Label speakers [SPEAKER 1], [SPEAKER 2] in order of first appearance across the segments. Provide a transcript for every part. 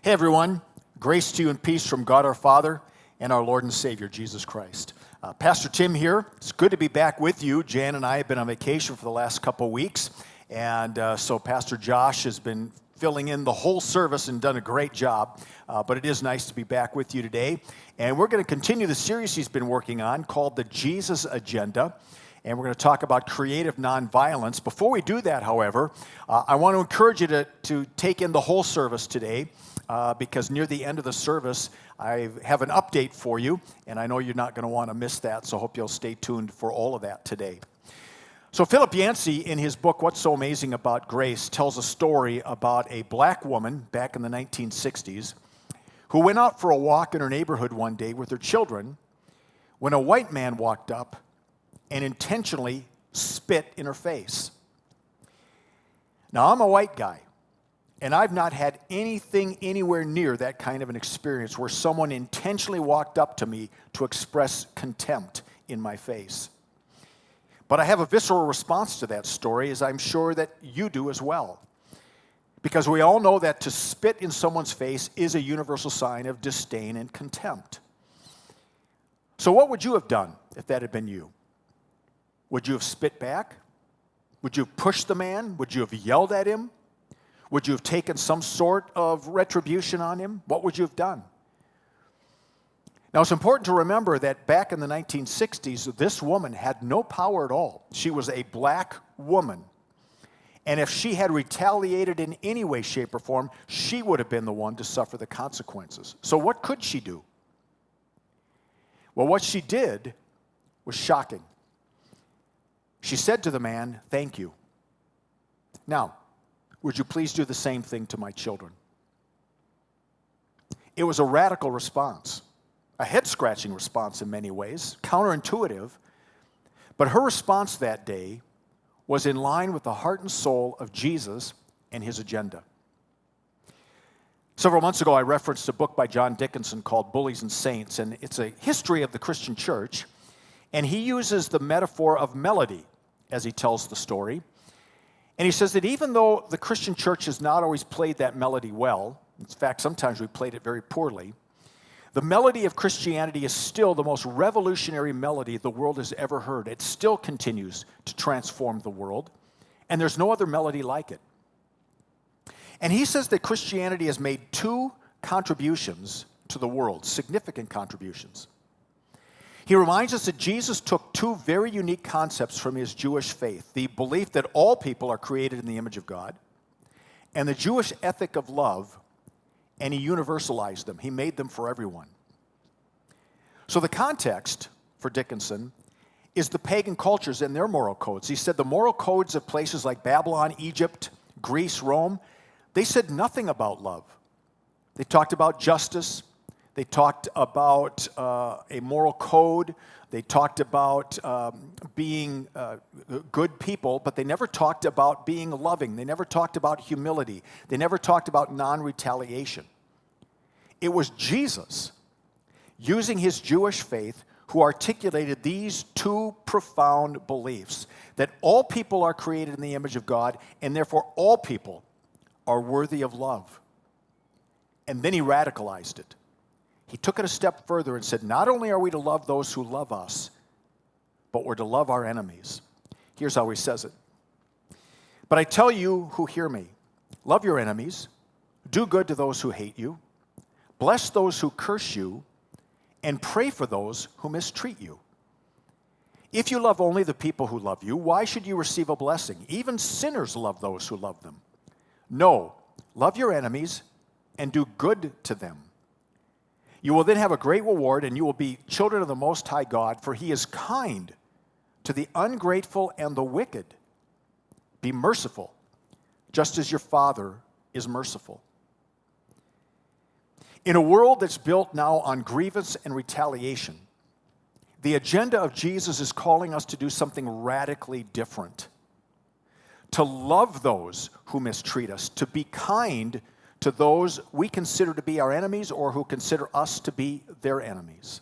[SPEAKER 1] Hey everyone, grace to you and peace from God our Father and our Lord and Savior, Jesus Christ. Pastor Tim here. It's good to be back with you. Jan and I have been on vacation for the last couple weeks, and so Pastor Josh has been filling in the whole service and done a great job, but it is nice to be back with you today. And we're going to continue the series he's been working on called The Jesus Agenda, and we're going to talk about creative nonviolence. Before we do that, however, I want to encourage you to take in the whole service today, because near the end of the service, I have an update for you, and I know you're not going to want to miss that, so I hope you'll stay tuned for all of that today. So Philip Yancey, in his book, What's So Amazing About Grace, tells a story about a black woman back in the 1960s who went out for a walk in her neighborhood one day with her children when a white man walked up and intentionally spit in her face. Now, I'm a white guy, and I've not had anything anywhere near that kind of an experience where someone intentionally walked up to me to express contempt in my face. But I have a visceral response to that story, as I'm sure that you do as well. Because we all know that to spit in someone's face is a universal sign of disdain and contempt. So what would you have done if that had been you? Would you have spit back? Would you have pushed the man? Would you have yelled at him? Would you have taken some sort of retribution on him? What would you have done? Now, it's important to remember that back in the 1960s, this woman had no power at all. She was a black woman. And if she had retaliated in any way, shape, or form, she would have been the one to suffer the consequences. So what could she do? Well, what she did was shocking. She said to the man, "Thank you. Now, would you please do the same thing to my children?" It was a radical response, a head-scratching response in many ways, counterintuitive, but her response that day was in line with the heart and soul of Jesus and his agenda. Several months ago, I referenced a book by John Dickinson called Bullies and Saints, and it's a history of the Christian church, and he uses the metaphor of melody as he tells the story. And he says that even though the Christian church has not always played that melody well, in fact, sometimes we played it very poorly, the melody of Christianity is still the most revolutionary melody the world has ever heard. It still continues to transform the world, and there's no other melody like it. And he says that Christianity has made two contributions to the world, significant contributions. He reminds us that Jesus took two very unique concepts from his Jewish faith, the belief that all people are created in the image of God, and the Jewish ethic of love, and he universalized them. He made them for everyone. So the context for Dickinson is the pagan cultures and their moral codes. He said the moral codes of places like Babylon, Egypt, Greece, Rome, they said nothing about love. They talked about justice. They talked about a moral code. They talked about being good people, but they never talked about being loving. They never talked about humility. They never talked about non-retaliation. It was Jesus, using his Jewish faith, who articulated these two profound beliefs, that all people are created in the image of God, and therefore all people are worthy of love. And then he radicalized it. He took it a step further and said, not only are we to love those who love us, but we're to love our enemies. Here's how he says it. But I tell you who hear me, love your enemies, do good to those who hate you, bless those who curse you, and pray for those who mistreat you. If you love only the people who love you, why should you receive a blessing? Even sinners love those who love them. No, love your enemies and do good to them. You will then have a great reward, and you will be children of the Most High God, for he is kind to the ungrateful and the wicked. Be merciful, just as your Father is merciful. In a world that's built now on grievance and retaliation, the agenda of Jesus is calling us to do something radically different. To love those who mistreat us, to be kind to those we consider to be our enemies or who consider us to be their enemies.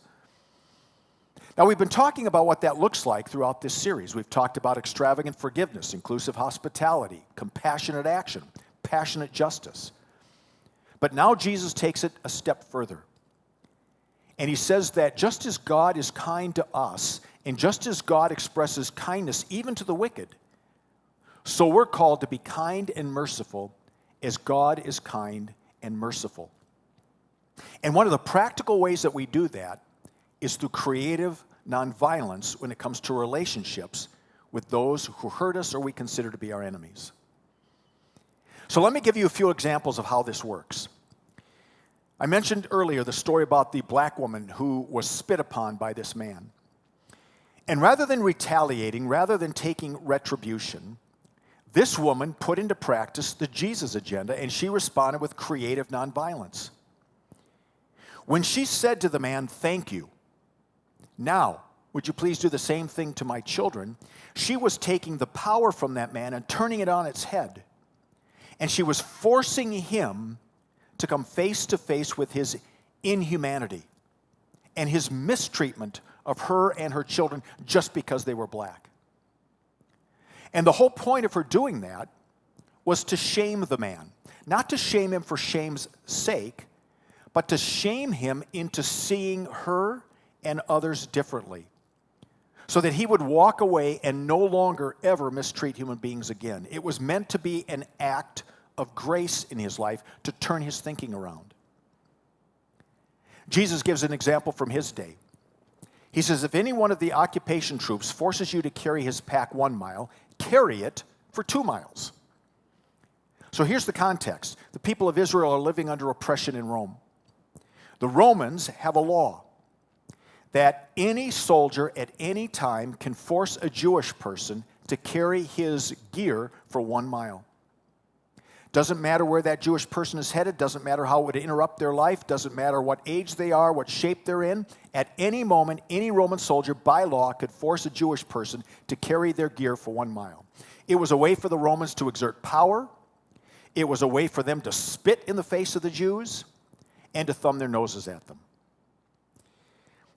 [SPEAKER 1] Now, we've been talking about what that looks like throughout this series. We've talked about extravagant forgiveness, inclusive hospitality, compassionate action, passionate justice. But now Jesus takes it a step further. And he says that just as God is kind to us, and just as God expresses kindness even to the wicked, so we're called to be kind and merciful as God is kind and merciful. And one of the practical ways that we do that is through creative nonviolence when it comes to relationships with those who hurt us or we consider to be our enemies. So let me give you a few examples of how this works. I mentioned earlier the story about the black woman who was spit upon by this man. And rather than retaliating, rather than taking retribution, this woman put into practice the Jesus agenda, and she responded with creative nonviolence. When she said to the man, "Thank you. Now, would you please do the same thing to my children?" she was taking the power from that man and turning it on its head. And she was forcing him to come face to face with his inhumanity and his mistreatment of her and her children just because they were black. And the whole point of her doing that was to shame the man. Not to shame him for shame's sake, but to shame him into seeing her and others differently, so that he would walk away and no longer ever mistreat human beings again. It was meant to be an act of grace in his life to turn his thinking around. Jesus gives an example from his day. He says, if any one of the occupation troops forces you to carry his pack 1 mile, carry it for 2 miles. So here's the context. The people of Israel are living under oppression in Rome. The Romans have a law that any soldier at any time can force a Jewish person to carry his gear for 1 mile. Doesn't matter where that Jewish person is headed, doesn't matter how it would interrupt their life, doesn't matter what age they are, what shape they're in. At any moment, any Roman soldier by law could force a Jewish person to carry their gear for 1 mile. It was a way for the Romans to exert power. It was a way for them to spit in the face of the Jews and to thumb their noses at them.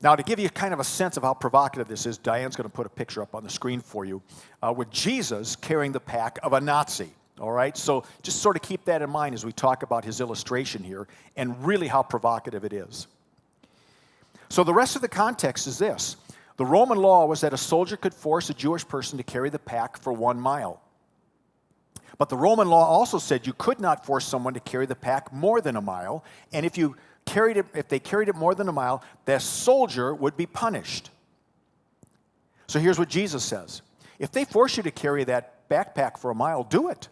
[SPEAKER 1] Now, to give you kind of a sense of how provocative this is, Diane's going to put a picture up on the screen for you with Jesus carrying the pack of a Nazi. All right, so just sort of keep that in mind as we talk about his illustration here and really how provocative it is. So the rest of the context is this. The Roman law was that a soldier could force a Jewish person to carry the pack for 1 mile. But the Roman law also said you could not force someone to carry the pack more than 1 mile, and if they carried it more than 1 mile, the soldier would be punished. So here's what Jesus says. If they force you to carry that backpack for 1 mile, do it.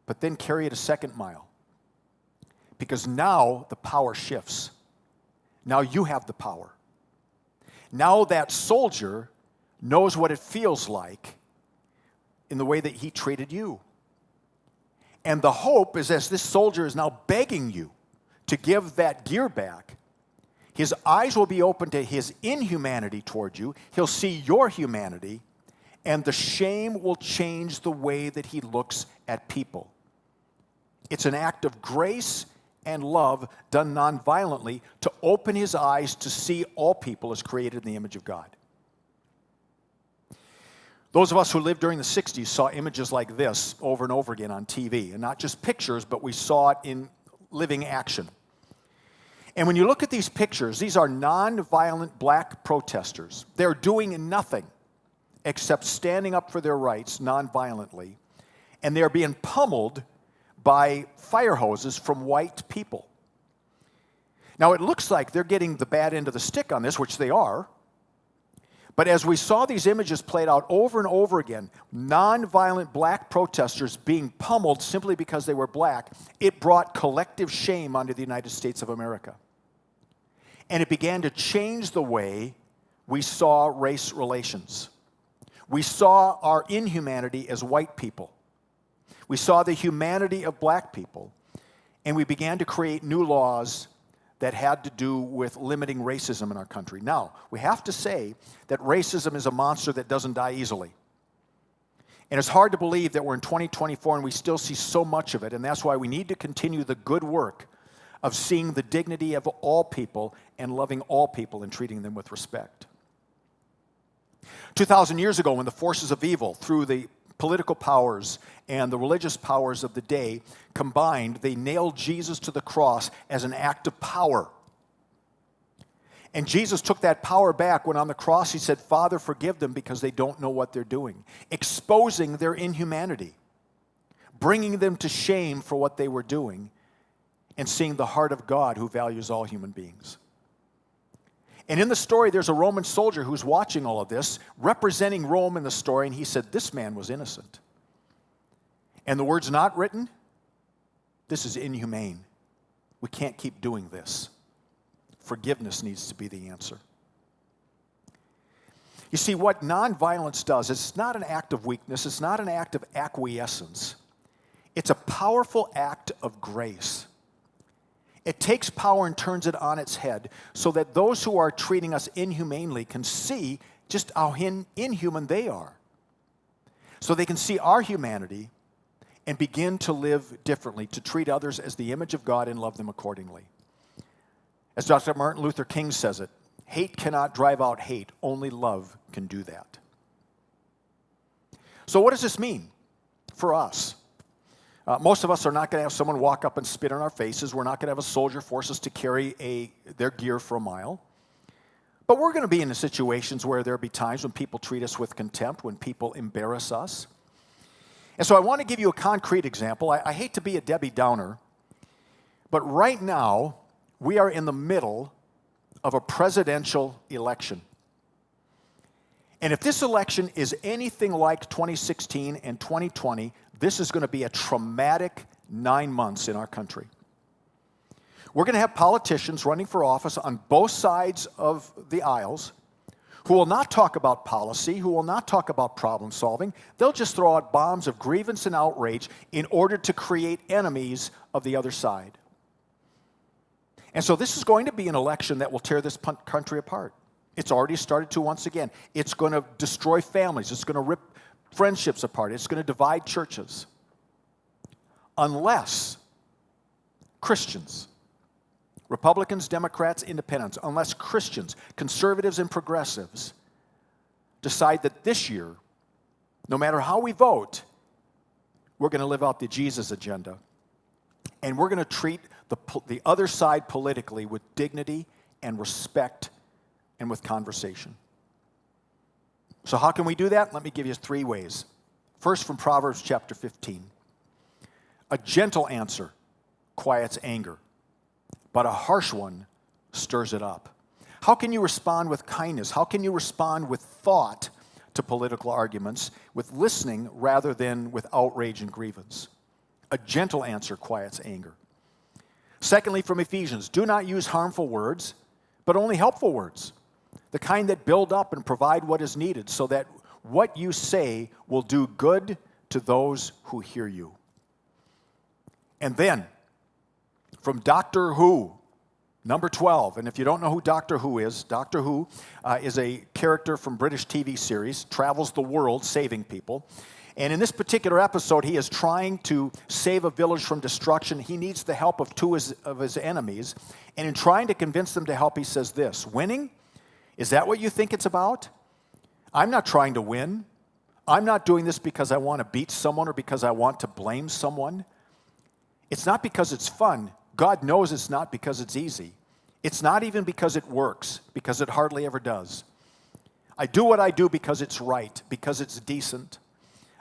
[SPEAKER 1] But then carry it a 2nd mile. Because now the power shifts. Now you have the power. Now that soldier knows what it feels like in the way that he treated you. And the hope is, as this soldier is now begging you to give that gear back, his eyes will be open to his inhumanity toward you. He'll see your humanity, and the shame will change the way that he looks at people. It's an act of grace and love done nonviolently to open his eyes to see all people as created in the image of God. Those of us who lived during the 60s saw images like this over and over again on TV, and not just pictures, but we saw it in living action. And when you look at these pictures, these are nonviolent black protesters. They're doing nothing except standing up for their rights nonviolently, and they're being pummeled by fire hoses from white people. Now, it looks like they're getting the bad end of the stick on this, which they are. But as we saw these images played out over and over again, nonviolent black protesters being pummeled simply because they were black, it brought collective shame onto the United States of America. And it began to change the way we saw race relations. We saw our inhumanity as white people. We saw the humanity of black people, and we began to create new laws that had to do with limiting racism in our country. Now, we have to say that racism is a monster that doesn't die easily. And it's hard to believe that we're in 2024 and we still see so much of it, and that's why we need to continue the good work of seeing the dignity of all people and loving all people and treating them with respect. 2,000 years ago, when the forces of evil, through the political powers and the religious powers of the day combined, they nailed Jesus to the cross as an act of power. And Jesus took that power back when on the cross he said, Father, forgive them because they don't know what they're doing, exposing their inhumanity, bringing them to shame for what they were doing, and seeing the heart of God who values all human beings. And in the story, there's a Roman soldier who's watching all of this, representing Rome in the story, and he said, this man was innocent. And the word's not written, this is inhumane. We can't keep doing this. Forgiveness needs to be the answer. You see, what nonviolence does, it's not an act of weakness, it's not an act of acquiescence. It's a powerful act of grace. It takes power and turns it on its head so that those who are treating us inhumanely can see just how inhuman they are. So they can see our humanity and begin to live differently, to treat others as the image of God and love them accordingly. As Dr. Martin Luther King says it, hate cannot drive out hate, only love can do that. So what does this mean for us? Most of us are not going to have someone walk up and spit on our faces. We're not going to have a soldier force us to carry their gear for a mile. But we're going to be in the situations where there'll be times when people treat us with contempt, when people embarrass us. And so I want to give you a concrete example. I hate to be a Debbie Downer, but right now, we are in the middle of a presidential election. And if this election is anything like 2016 and 2020, this is going to be a traumatic 9 months in our country. We're going to have politicians running for office on both sides of the aisles who will not talk about policy, who will not talk about problem solving. They'll just throw out bombs of grievance and outrage in order to create enemies of the other side. And so this is going to be an election that will tear this country apart. It's already started to once again. It's going to destroy families. It's going to rip friendships apart. It's going to divide churches. Unless Christians, Republicans, Democrats, Independents, unless Christians, conservatives, and progressives decide that this year, no matter how we vote, we're going to live out the Jesus agenda. And we're going to treat the other side politically with dignity and respect and with conversation. So how can we do that? Let me give you 3 ways. First, from Proverbs chapter 15. A gentle answer quiets anger, but a harsh one stirs it up. How can you respond with kindness? How can you respond with thought to political arguments, with listening rather than with outrage and grievance? A gentle answer quiets anger. Secondly, from Ephesians, do not use harmful words, but only helpful words, the kind that build up and provide what is needed so that what you say will do good to those who hear you. And then, from Doctor Who, number 12, and if you don't know who Doctor Who is a character from British TV series, travels the world saving people. And in this particular episode, he is trying to save a village from destruction. He needs the help of 2 of his enemies. And in trying to convince them to help, he says this, winning? Is that what you think it's about? I'm not trying to win. I'm not doing this because I want to beat someone or because I want to blame someone. It's not because it's fun. God knows it's not because it's easy. It's not even because it works, because it hardly ever does. I do what I do because it's right, because it's decent.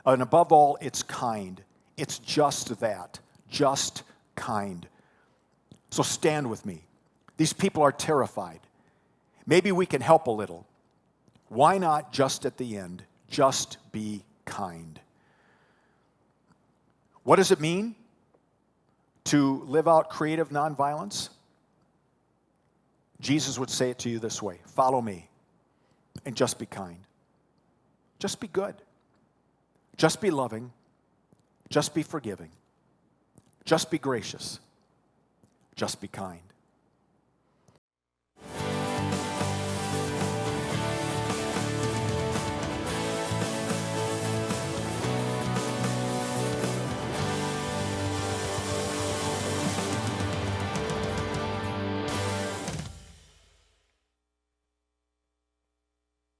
[SPEAKER 1] And above all, it's kind. It's just that, just kind. So stand with me. These people are terrified. Maybe we can help a little. Why not just at the end, just be kind? What does it mean to live out creative nonviolence? Jesus would say it to you this way, follow me and just be kind. Just be good. Just be loving. Just be forgiving. Just be gracious. Just be kind.